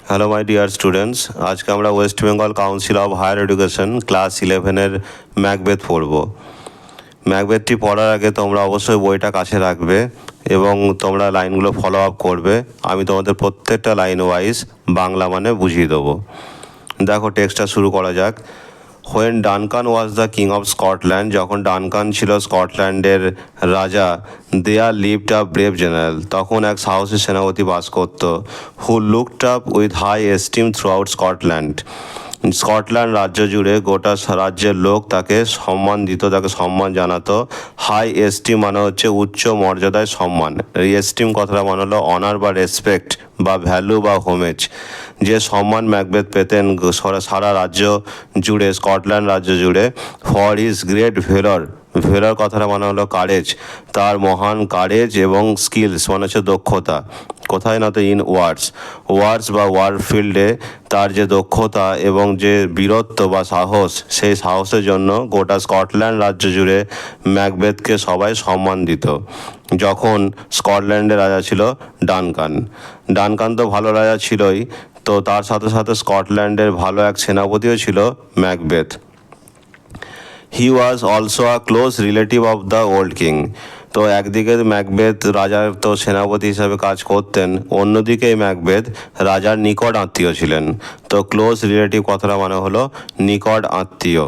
Hello my dear students, আজকে আমরা West Bengal council of higher education class 11-এর ম্যাকবেথ পড়ব। ম্যাকবেথটি পড়ার আগে তোমরা অবশ্যই বইটা কাছে রাখবে এবং তোমরা লাইনগুলো ফলো আপ করবে। আমি তোমাদের প্রত্যেকটা লাইন ওয়াইজ বাংলা মানে বুঝিয়ে দেবো। দেখো, টেক্সটটা শুরু করা যাক। When Duncan was the king of Scotland, যখন ডানকান ছিল স্কটল্যান্ডের রাজা, there lived a brave general, তখন এক সাহসী সেনাপতি বাস করত, who looked up with high esteem throughout Scotland. Scotland রাজ্য জুড়ে গোটা রাজ্যের লোক তাকে সম্মান দিত, তাকে সম্মান জানাতো। হাই এস্টিম মানে হচ্ছে উচ্চ মর্যাদায় সম্মান। এস্টিম কথাটা মানে হলো অনার বা রেসপেক্ট বা ভ্যালু বা হোমেজ। যে সম্মান ম্যাকবেথ পেতেন সারা রাজ্য জুড়ে, স্কটল্যান্ড রাজ্য জুড়ে, for his great valour. Valour কথাটা মানে হলো কারেজ, তার মহান কারেজ এবং স্কিলস মানে হচ্ছে দক্ষতা। কোথায় না তো ইন ওয়ার্স বা ওয়ার ফিল্ডে তার যে দক্ষতা এবং যে বীরত্ব বা সাহস, সেই সাহসের জন্য গোটা স্কটল্যান্ড রাজ্য জুড়ে ম্যাকবেথকে সবাই সম্মান দিত। যখন স্কটল্যান্ডের রাজা ছিল ডানকান। ডানকান তো ভালো রাজা ছিলই, তো তার সাথে সাথে স্কটল্যান্ডের ভালো এক সেনাপতিও ছিল Macbeth. He was also a close relative of the old king. তো একদিকে ম্যাকবেথ রাজার তো সেনাপতি হিসাবে কাজ করতেন, অন্যদিকে ম্যাকবেথ রাজার নিকট আত্মীয় ছিলেন। তো ক্লোজ রিলেটিভ কথাটা মানে হলো নিকট আত্মীয়।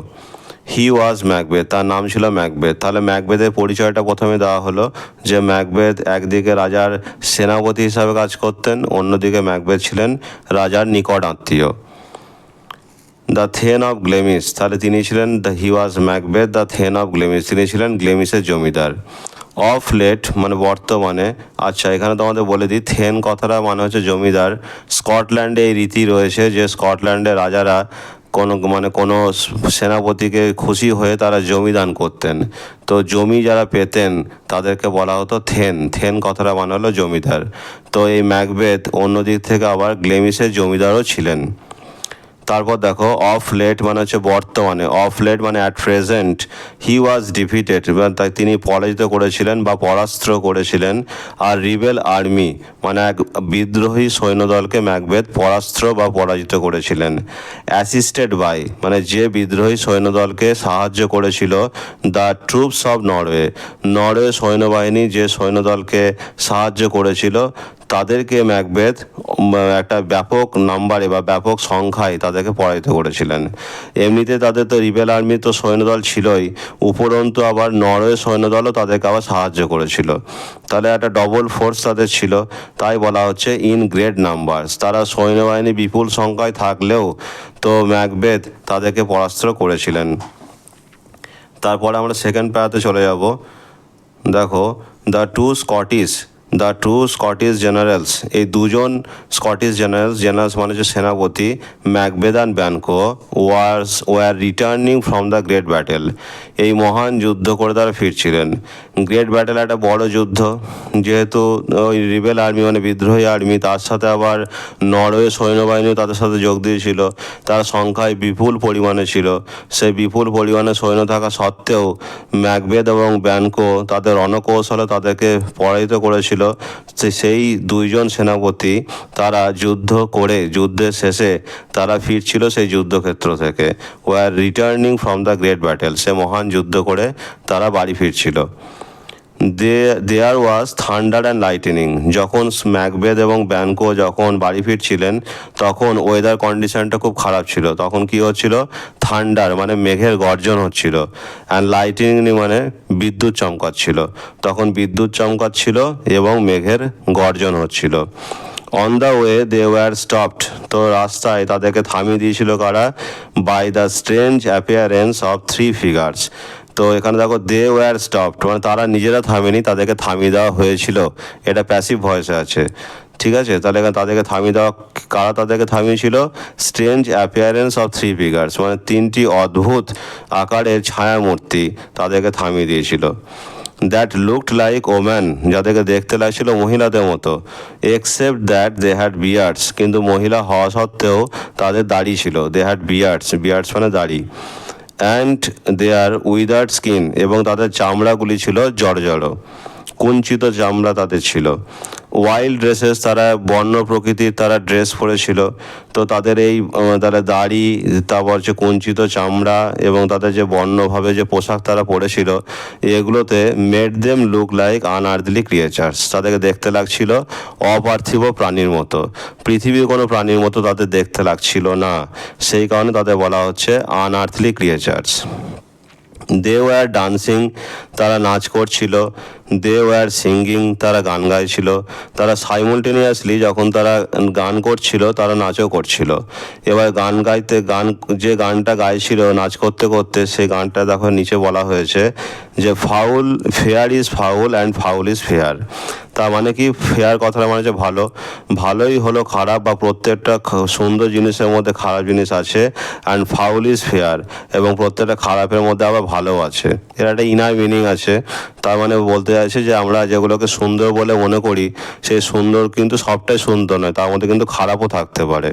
হি ওয়াজ ম্যাকবেথ, তার নাম ছিল ম্যাকবেথ। তাহলে ম্যাকবেথের পরিচয়টা প্রথমে দেওয়া হলো যে ম্যাকবেথ একদিকে রাজার সেনাপতি হিসাবে কাজ করতেন, অন্যদিকে ম্যাকবেথ ছিলেন রাজার নিকট আত্মীয়। দ্য থেন অফ গ্লেমিস, তাহলে তিনি ছিলেন he was Macbeth the thane of Glamis, তিনি ছিলেন গ্লেমিসের জমিদার। অফ লেট মানে বর্তমানে। আচ্ছা, এখানে তোমাদের বলে দিই, থেন কথাটা মানে হচ্ছে জমিদার। স্কটল্যান্ডে এই রীতি রয়েছে যে স্কটল্যান্ডের রাজারা কোনো সেনাপতিকে খুশি হয়ে তারা জমি দান করতেন। তো জমি যারা পেতেন তাদেরকে বলা হতো থেন। থেন কথাটা মানে হলো জমিদার। তো এই ম্যাকবেথ অন্যদিক থেকে আবার গ্লেমিসের জমিদারও ছিলেন। তারপর দেখো, অফ লেট মানে হচ্ছে বর্তমানে। অফ লেট মানে at present. He was defeated, তাই তিনি পরাজিত করেছিলেন বা পরাস্ত করেছিলেন। আর রিবেল আর্মি মানে এক বিদ্রোহী সৈন্যদলকে ম্যাকবেথ পরাস্ত বা পরাজিত করেছিলেন। অ্যাসিস্টেড বাই মানে যে বিদ্রোহী সৈন্যদলকে সাহায্য করেছিল, the troops of Norway. Norway সৈন্যবাহিনী যে সৈন্যদলকে সাহায্য করেছিল তাদেরকে ম্যাকবেথ একটা ব্যাপক নাম্বারে বা ব্যাপক সংখ্যায় তাদেরকে পরাজিত করেছিলেন। এমনিতে তাদের তো রিবেল আর্মি তো সৈন্যদল ছিলই, উপরন্তু আবার নরওয়ে সৈন্যদলও তাদেরকে আবার সাহায্য করেছিল। তাহলে একটা ডবল ফোর্স তাদের ছিল, তাই বলা হচ্ছে ইন গ্রেট নাম্বারস। তারা সৈন্যবাহিনী বিপুল সংখ্যায় থাকলেও তো ম্যাকবেথ তাদেরকে পরাস্ত করেছিলেন। তারপরে আমরা সেকেন্ড প্যারাতে চলে যাব। দেখো, দ্য টু স্কটিশ জেনারেলস, এই দুজন স্কটিশ জেনারেলস মানে যে সেনাপতি, Macbeth and Banquo, were returning from the great battle. এই মহান যুদ্ধ করে তারা ফিরছিলেন। গ্রেট ব্যাটেল একটা বড় যুদ্ধ, যেহেতু ওই রিবেল আর্মি মানে বিদ্রোহী আর্মি, তার সাথে আবার নরওয়ে সৈন্যবাহিনীও তাদের সাথে যোগ দিয়েছিল। তার সংখ্যায় বিপুল পরিমাণে ছিল। সেই বিপুল পরিমাণে সৈন্য থাকা সত্ত্বেও ম্যাকবেথ এবং ব্যানকো তাদের রণকৌশলে তাদেরকে পরাজিত করেছিল। সেই দুইজন সেনাপতি তারা যুদ্ধ করে যুদ্ধের শেষে তারা ফিরছিল সেই যুদ্ধক্ষেত্র থেকে। Were returning from the great battle, সে মহান যুদ্ধ করে তারা বাড়ি ফিরছিল। There was thunder and lightning. যখন ম্যাকবেথ এবং ব্যানকো যখন বাড়ি ফিরছিলেন তখন ওয়েদার কন্ডিশনটা খুব খারাপ ছিল। তখন কি হচ্ছিল? থান্ডার মানে মেঘের গর্জন হচ্ছিল, অ্যান্ড লাইটেনিং মানে বিদ্যুৎ চমকাচ্ছিল। তখন বিদ্যুৎ চমকাচ্ছিল এবং মেঘের গর্জন হচ্ছিল। On the way they were stopped, তো রাস্তায় তাদেরকে থামিয়ে দিয়েছিল কারা? By the strange appearance of three figures. তো এখানে দেখো, দে ওয়ার স্টপড মানে তারা নিজেরা থামেনি, তাদেরকে থামিয়ে দেওয়া হয়েছিল। এটা প্যাসিভ ভয়েসে আছে, ঠিক আছে? তাহলে এখানে তাদেরকে থামিয়ে দেওয়া, কারা তাদেরকে থামিয়েছিল? Strange appearance of three figures মানে তিনটি অদ্ভুত আকারের ছায়ামূর্তি তাদেরকে থামিয়ে দিয়েছিল। দ্যাট লুকড লাইক ওম্যান, যাদেরকে দেখতে লাগছিল মহিলাদের মতো। Except that they had beards, কিন্তু মহিলা হওয়া সত্ত্বেও তাদের দাড়ি ছিল। দে হ্যাড বিয়ার্ডস মানে দাড়ি। অ্যান্ড দেয়ার উইদার্ড স্কিন, এবং তাদের চামড়াগুলি ছিল জড়জড়। কুঞ্চিত চামড়া তাদের ছিল। ওয়াইল্ড ড্রেসেস, তারা বন্য প্রকৃতির তারা ড্রেস পরেছিল। তো তাদের এই তারা দাড়ি, তারপর হচ্ছে কুঞ্চিত চামড়া এবং তাদের যে বন্যভাবে যে পোশাক তারা পরেছিল, এগুলোতে made them look like আনআর্থলি creatures, তাদেরকে দেখতে লাগছিল অপার্থিব প্রাণীর মতো, পৃথিবীর কোনো প্রাণীর মতো তাদের দেখতে লাগছিল না। সেই কারণে তাদের বলা হচ্ছে unearthly creatures. They were dancing, তারা নাচ করছিল। দে ওয়ার সিঙ্গিং, তারা গান গাইছিল। তারা সাইমultaneously যখন তারা গান করছিল তারা নাচও করছিল। এবার যে গানটা গাইছিল নাচ করতে করতে, সেই গানটা দেখো নিচে বলা হয়েছে যে fair is foul and foul is fair. তার মানে কি, ফেয়ার কথাটা মানে হচ্ছে ভালো, ভালোই হলো খারাপ, বা প্রত্যেকটা সুন্দর জিনিসের মধ্যে খারাপ জিনিস আছে। অ্যান্ড ফাউল ইজ ফেয়ার, এবং প্রত্যেকটা খারাপের মধ্যে আবার ভালো আছে। এর একটা ইনার মিনিং আছে। তার মানে বলতে চাইছে যে আমরা যেগুলোকে সুন্দর বলে মনে করি, সেই সুন্দর কিন্তু সবটাই সুন্দর নয়, তার মধ্যে কিন্তু খারাপও থাকতে পারে।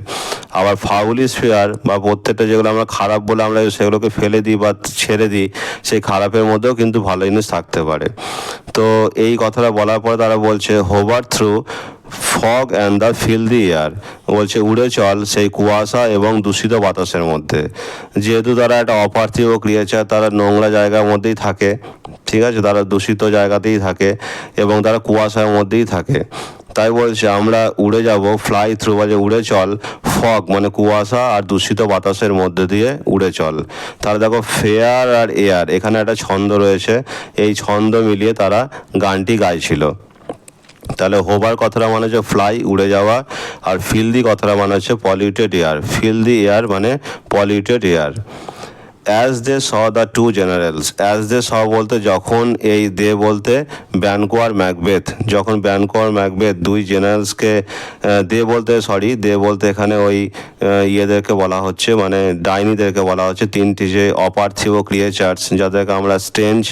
আবার ফাউল ইজ ফেয়ার, বা প্রত্যেকটা যেগুলো আমরা খারাপ বলে আমরা সেগুলোকে ফেলে দিই বা ছেড়ে দিই, সেই খারাপের মধ্যেও কিন্তু ভালো জিনিস থাকতে পারে। তো এই কথাটা বলার পরে তারা বলছে hover through fog and the filthy air, বলছে উড়ে চল সেই কুয়াশা এবং দূষিত বাতাসের মধ্যে। যেহেতু তারা একটা অপার্থিব ক্রিয়েচার, তারা নোংরা জায়গার মধ্যেই থাকে, ঠিক আছে, তারা দূষিত জায়গাতেই থাকে এবং তারা কুয়াশার মধ্যেই থাকে। তাই বলছে আমরা উড়ে যাব, ফ্লাই থ্রু, বা যে উড়ে চল, ফগ মানে কুয়াশা আর দূষিত বাতাসের মধ্যে দিয়ে উড়ে চল। তাহলে দেখো ফেয়ার আর এয়ার, এখানে একটা ছন্দ রয়েছে, এই ছন্দ মিলিয়ে তারা গানটি গাইছিল। তাহলে হোভার কথাটা মানে হচ্ছে ফ্লাই, উড়ে যাওয়া, আর ফিল্দি কথাটা মানে হচ্ছে পলিউটেড এয়ার। ফিল্দি এয়ার মানে polluted air. As they saw the two generals, as they saw বলতে যখন, এই দে বলতে ব্যানকো আর ম্যাকবেথ, যখন ব্যানকো আর ম্যাকবেথ দুই জেনারেলসকে, দে বলতে এখানে ওই ইয়েদেরকে বলা হচ্ছে, মানে ডাইনিদেরকে বলা হচ্ছে, তিনটি যে অপার্থিব ক্রিয়েচার্স যাদেরকে আমরা স্ট্রেঞ্জ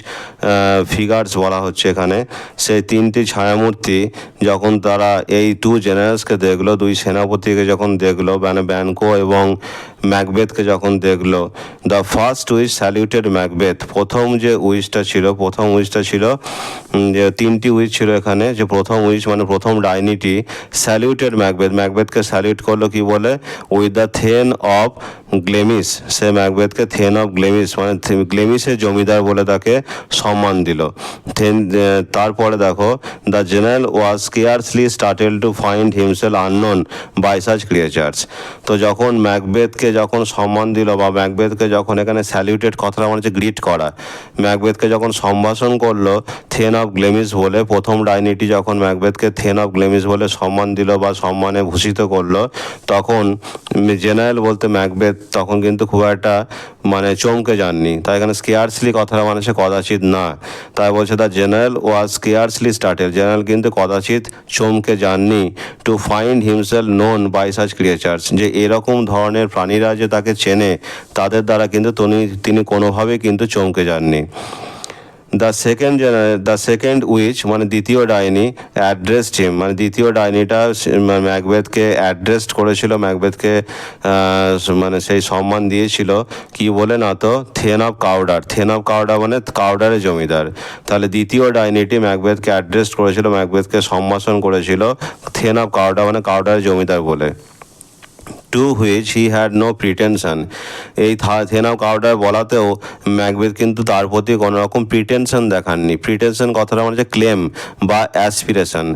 ফিগার্স বলা হচ্ছে এখানে, সেই তিনটি ছায়ামূর্তি যখন তারা এই টু জেনারেলসকে দেখলো, দুই সেনাপতিকে যখন দেখলো, মানে ব্যানকো এবং ম্যাকবেথকে যখন দেখলো, দ্য ফার্স্ট উইচ স্যালিউটেড ম্যাকবেথ, প্রথম উইচটা ছিল যে তিনটি উইচ ছিল এখানে, যে প্রথম উইচ মানে প্রথম ডাইনিটি স্যালিউটেড ম্যাকবেথকে স্যালিউট করলো কি বলে, with the thane of Glamis, সে ম্যাকবেথকে থেন অফ গ্লেমিস মানে গ্লেমিসের জমিদার বলে তাকে সম্মান দিল। তারপরে দেখো the general was scarcely started to find himself unknown by such creatures. তো যখন ম্যাকবেথকে যখন সম্মান দিল, বা ম্যাকবেথকে যখন এখানে স্যালিউটেড কথাটা মানে হচ্ছে গ্রিট করা, ম্যাকবেথকে যখন সম্ভাষণ করলো থেন অফ গ্লেমিস বলে, প্রথম ডাইনিটি যখন ম্যাকবেথকে থেন অফ গ্লেমিস বলে সম্মান দিল বা সম্মানে ভূষিত করলো, তখন জেনারেল বলতে ম্যাকবেথ তখন কিন্তু খুব একটা মানে চমকে যাননি। তাই এখানে স্কেয়ারসলি কথাটা মানে হচ্ছে কদাচিৎ না, তাই বলছে the general was scarcely startled, general কিন্তু কদাচিৎ চমকে যাননি, to find himself known by such creatures, যে এরকম ধরনের প্রাণীরা যে তাকে চেনে, তাদের দ্বারা কিন্তু তিনি কোনোভাবেই কিন্তু চমকে যাননি। দ্য সেকেন্ড উইচ মানে দ্বিতীয় ডাইনি অ্যাড্রেসড হিম, মানে দ্বিতীয় ডাইনিটা ম্যাকবেথকে অ্যাড্রেসড করেছিল, ম্যাকবেথকে মানে সেই সম্মান দিয়েছিল কি বলে না, তো থেন অফ কাউডার মানে কাউডারের জমিদার। তাহলে দ্বিতীয় ডাইনিটি ম্যাকবেথকে অ্যাড্রেসড করেছিল, ম্যাকবেথকে সম্ভাষণ করেছিল থেন অফ কাউডার মানে কাউডারের জমিদার বলে। To which he had no pretension, এই থেন অফ কাউডার বলাতেও ম্যাকবেথ কিন্তু তার প্রতি কোনো রকম প্রিটেনশন দেখাননি। প্রিটেনশন কথাটা মানে হচ্ছে ক্লেম বা অ্যাসপিরেশন।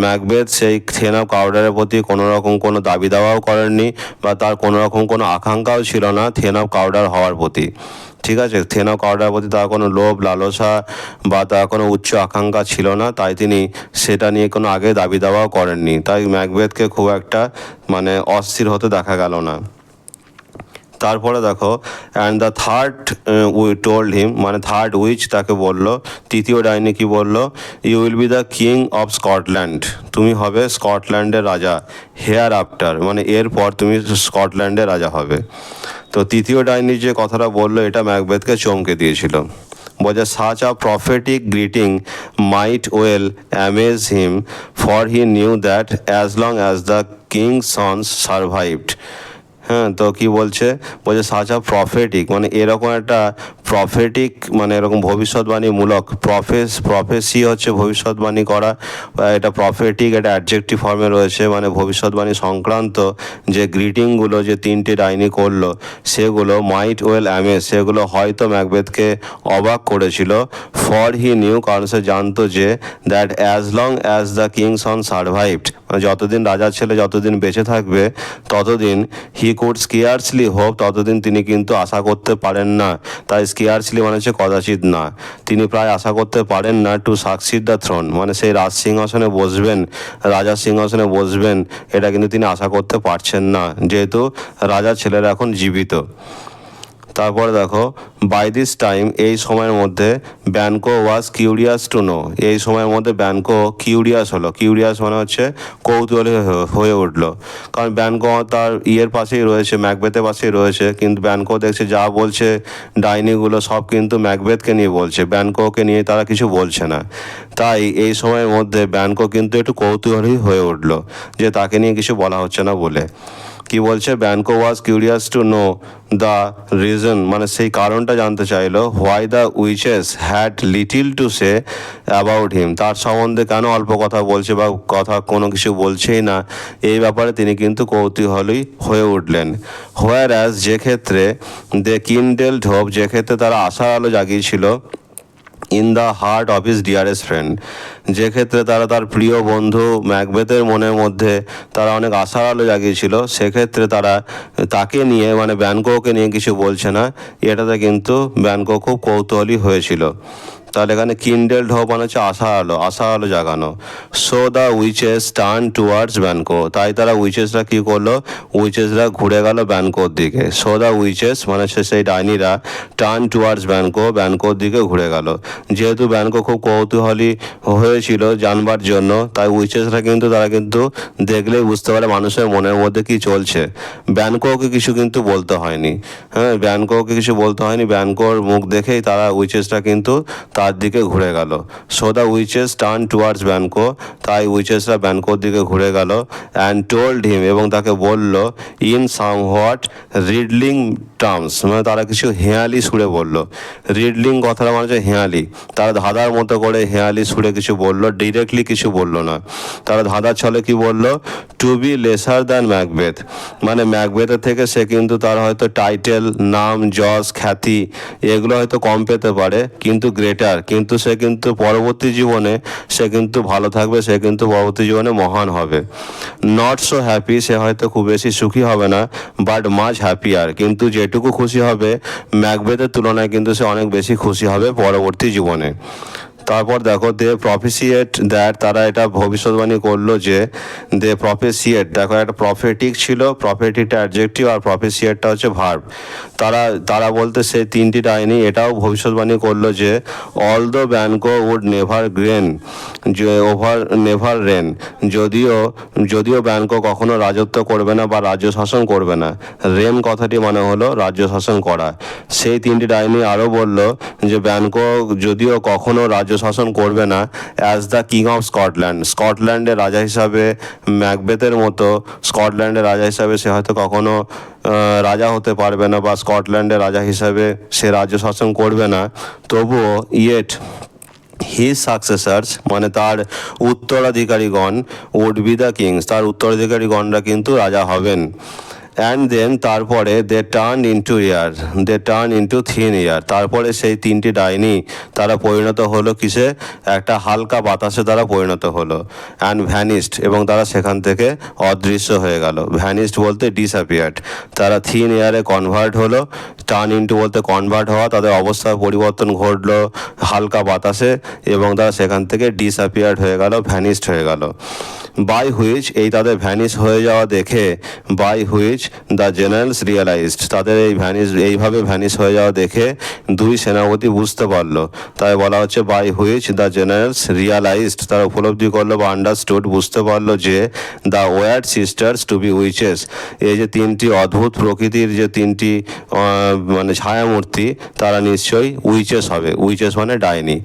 ম্যাকবেথ সেই থেন অফ কাউডারের প্রতি কোনো রকম কোনো দাবি দাওয়াও করেননি, বা তার কোনো রকম কোনো আকাঙ্ক্ষাও ছিল না থেন অফ কাউডার হওয়ার প্রতি, ঠিক আছে। থেন অফ কাউডারের প্রতি তার কোনো লোভ লালসা বা তার কোনো উচ্চ আকাঙ্ক্ষা ছিল না, তাই তিনি সেটা নিয়ে কোনো আগে দাবি দাওয়াও করেননি। তাই ম্যাকবেথকে খুব একটা মানে অস্থির হতে দেখা গেল না। তারপরে দেখো and the third witch told him, মানে থার্ড উইচ তাকে বললো, তৃতীয় ডাইনি কি বললো, you will be the king of Scotland, তুমি হবে স্কটল্যান্ডের রাজা, হেয়ার আফটার মানে এরপর তুমি স্কটল্যান্ডের রাজা হবে। তো তৃতীয় ডাইনি যে কথাটা বললো, এটা ম্যাকবেথকে চমকে দিয়েছিল। বলছে such a prophetic greeting might well amaze him, for he knew that as long as the king's sons survived, হ্যাঁ, তো কি বলছে সাচ আ প্রফেটিক, মানে এরকম একটা প্রফেটিক, মানে এরকম ভবিষ্যৎবাণীমূলক, প্রফেসি হচ্ছে ভবিষ্যৎবাণী করা, এটা প্রফেটিক, এটা অ্যাডজেক্টিভ ফর্মে রয়েছে, মানে ভবিষ্যৎবাণী সংক্রান্ত যে গ্রিটিংগুলো যে তিনটি ডাইনি করলো সেগুলো মাইট ওয়েল অ্যামেজ, সেগুলো হয়তো ম্যাকবেথকে অবাক করেছিল। ফর হি নিউ, কারণ সে জানতো যে that as long as the king সন সারভাইভড, মানে যতদিন রাজার ছেলে যতদিন বেঁচে থাকবে ততদিন হি কুড স্কিয়ার্সলি হোপ, ততদিন তিনি কিন্তু আশা করতে পারেন না। তাই স্কিয়ার্সলি মানে হচ্ছে কদাচিৎ না, তিনি প্রায় আশা করতে পারেন না টু সাকসিড দ্য থ্রোন, মানে সেই রাজ সিংহাসনে বসবেন, রাজার সিংহাসনে বসবেন, এটা কিন্তু তিনি আশা করতে পারছেন না, যেহেতু রাজার ছেলেরা এখন জীবিত। তারপরে দেখো বাই দিস টাইম, এই সময়ের মধ্যে ব্যানকো ওয়াজ কিউরিয়াস টু নো, এই সময়ের মধ্যে ব্যানকো কিউরিয়াস হলো, কিউরিয়াস মানে হচ্ছে কৌতূহলী হয়ে উঠলো, কারণ ব্যানকো তার ইয়ের পাশেই রয়েছে, ম্যাকবেথের পাশেই রয়েছে, কিন্তু ব্যানকো দেখছে যা বলছে ডাইনিগুলো সব কিন্তু ম্যাকবেথকে নিয়ে বলছে, ব্যানকোকে নিয়ে তারা কিছু বলছে না। তাই এই সময়ের মধ্যে ব্যানকো কিন্তু একটু কৌতূহলী হয়ে উঠলো যে তাকে নিয়ে কিছু বলা হচ্ছে না বলে। কি বলছে, Banquo was curious to know the reason, মানে সেই কারণটা জানতে চাইলো, why the witches had little to say about him, তার সম্বন্ধে কেন অল্প কথা বলছে বা কথা কোনো কিছু বলছেই না, এই ব্যাপারে তিনি কিন্তু কৌতূহলী হয়ে উঠলেন। হোয়ার অ্যাজ, যে ক্ষেত্রে দে কিন্ডেলড হোপ, যে ক্ষেত্রে তারা আশার আলো জাগিয়েছিল, in the heart of his dearest friend, যে ক্ষেত্রে তারা তার প্রিয় বন্ধু ম্যাকবেথের মনের মধ্যে তারা অনেক আশার আলো জাগিয়েছিল, সেক্ষেত্রে তারা তাকে নিয়ে, মানে ব্যানকোকে নিয়ে কিছু বলছে না, এটাতে কিন্তু ব্যানকো খুব কৌতূহলী হয়েছিল। তাহলে এখানে কিন্ডেলড হোপ মানে হচ্ছে আশা আলো জাগানো। So the witches turn towards Banquo, তাই তারা উইচেসরা কী করলো, উইচেসরা ঘুরে গেল ব্যানকোর দিকে। সো দ্য উইচেস মানে হচ্ছে সেই ডাইনিরা টার্ন টুয়ার্ডস ব্যানকো, ব্যানকোর দিকে ঘুরে গেল। যেহেতু ব্যানকো খুব কৌতূহলী হয়েছিল জানবার জন্য, তাই উইচেসরা কিন্তু তারা কিন্তু দেখলেই বুঝতে পারে মানুষের মনের মধ্যে কি চলছে। ব্যানকোকে কিছু কিন্তু বলতে হয়নি, হ্যাঁ, ব্যানকোকে কিছু বলতে হয়নি, ব্যানকোর মুখ দেখেই তারা উইচেসরা কিন্তু তার দিকে ঘুরে গেল। So the witches turn towards Banquo, তাই উইচেসরা ব্যানকোর দিকে ঘুরে গেল। অ্যান্ড টোল্ড হিম, এবং তাকে বলল, ইন সাম হোয়াট রিডলিং টার্মস, মানে তারা কিছু হেঁয়ালি সুরে বলল। রিডলিং কথাটা মানে হচ্ছে হেঁয়ালি, তারা ধাঁধার মতো করে হেঁয়ালি সুরে কিছু বলল, ডিরেক্টলি কিছু বলল না, তারা ধাঁধার ছলে কি বলল, to be lesser than Macbeth, মানে ম্যাকবেথের থেকে সে কিন্তু তার হয়তো টাইটেল, নাম, যশ, খ্যাতি এগুলো হয়তো কম পেতে পারে, কিন্তু গ্রেটার, কিন্তু সে কিন্তু পরবর্তী জীবনে সে কিন্তু ভালো থাকবে, সে কিন্তু পরবর্তী জীবনে মহান হবে। নট সো হ্যাপি, সে হয়তো খুব বেশি সুখী হবে না, বাট মাচ হ্যাপিয়ার, কিন্তু যেটুকু খুশি হবে ম্যাকবেথের তুলনায় কিন্তু সে অনেক বেশি খুশি হবে পরবর্তী জীবনে। তারপর দেখো দে প্রফেসিয়েট দ্যাট, তারা এটা ভবিষ্যৎবাণী করলো যে, দে প্রফেসিয়েট, দেখো একটা প্রফেটিক ছিল, প্রফেটিকটা অ্যাডজেক্টিভ আর প্রফেসিয়েটটা হচ্ছে ভার্ব। তারা বলতে সেই তিনটি ডাইনি এটাও ভবিষ্যৎবাণী করলো যে, all the Banquo would never reign, যদিও ব্যানকো কখনো রাজত্ব করবে না বা রাজ্য শাসন করবে না, রেন কথাটি মানে হলো রাজ্য শাসন করা। সেই তিনটি ডাইনি আরও বলল যে ব্যানকো যদিও কখনো রাজ্য শাসন করবে না, as the king of Scotland, স্কটল্যান্ডের রাজা হিসাবে ম্যাকবেথের মতো স্কটল্যান্ডের রাজা হিসাবে সে হয়তো কখনো রাজা হতে পারবে না বা স্কটল্যান্ডের রাজা হিসাবে সে রাজ্য শাসন করবে না, তবুও ইয়েট হিজ সাকসেসার্স, মানে তার উত্তরাধিকারীগণ, উড বি দ্য কিংস, তার উত্তরাধিকারীগণরা কিন্তু রাজা হবেন। অ্যান্ড দেন তারপরে দে টার্ন ইন্টু থিন এয়ার, তারপরে সেই তিনটি ডাইনি তারা পরিণত হলো কিসে, একটা হালকা বাতাসে তারা পরিণত হলো। অ্যান্ড ভ্যানিস্ট, এবং তারা সেখান থেকে অদৃশ্য হয়ে গেল। ভ্যানিস্ট বলতে ডিসঅ্যাপিয়ার্ড, তারা থিন এয়ারে কনভার্ট হলো, টার্ন ইন্টু বলতে কনভার্ট হওয়া, তাদের অবস্থার পরিবর্তন ঘটলো হালকা বাতাসে, এবং তারা সেখান থেকে ডিসঅ্যাপিয়ার্ড হয়ে গেল, ভ্যানিস্ট হয়ে গেল। বাই হুইচ, এই তাদের ভ্যানিশ হয়ে যাওয়া দেখে, by which the generals realized, তাদের এইভাবে ভ্যানিশ হয়ে যাওয়া দেখে দুই সেনাপতি বুঝতে পারলো, তাই বলা হচ্ছে by which the generals realized, তারা উপলব্ধি করলো বা আন্ডারস্টুড, বুঝতে পারলো যে the weird sisters to be witches, এই যে তিনটি অদ্ভুত প্রকৃতির যে তিনটি মানে ছায়ামূর্তি, তারা নিশ্চয়ই উইচেস হবে, উইচেস মানে ডাইনি।